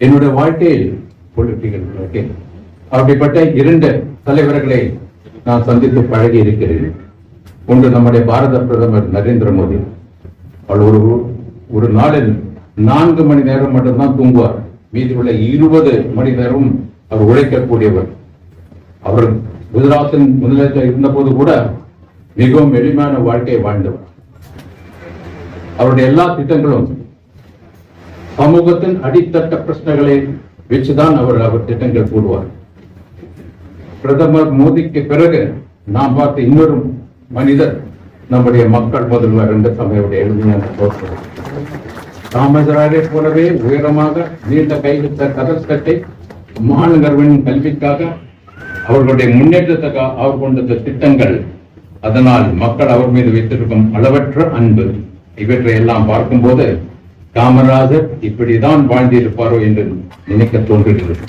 என்னுடைய வாழ்க்கையில் பொலிட்டிக்கல் வாழ்க்கையில் அப்படிப்பட்ட 2 தலைவர்களை நான் சந்தித்து பழகி இருக்கிறேன். ஒன்று நம்முடைய பாரத பிரதமர் நரேந்திர மோடி. அவர் ஒரு நாளில் 4 மணி நேரம் மட்டும்தான் தூங்குவார். மீதி உள்ள 20 மணி நேரம் அவர் உழைக்கக்கூடியவர். அவர் குஜராத்தின் முதலமைச்சர் இருந்த போது கூட மிகவும் எளிமையான வாழ்க்கையை வாழ்ந்தவர். அவருடைய எல்லா திட்டங்களும் சமூகத்தின் அடித்தட்ட பிரச்சனைகளை வச்சுதான் அவர் திட்டங்கள் போடுவார். பிரதமர் மோடிக்கு பிறகு நாம் பார்த்த இன்னொரு மனிதர் நம்முடைய மக்கள் முதல்வர் என்ற சமயம் எளிமையான காமராஜரை போலவே உயரமாக நீண்ட கைவிட்ட கதர் சட்டை மாணவர்களின் கல்விக்காக அவர்களுடைய முன்னேற்றத்துக்காக அவர் கொண்ட திட்டங்கள், அதனால் மக்கள் அவர் மீது வைத்திருக்கும் அளவற்ற அன்பு, இவற்றை எல்லாம் பார்க்கும் போது காமராஜர் இப்படிதான் வாழ்ந்திருப்பாரோ என்று நினைக்க தோன்றுகிறது.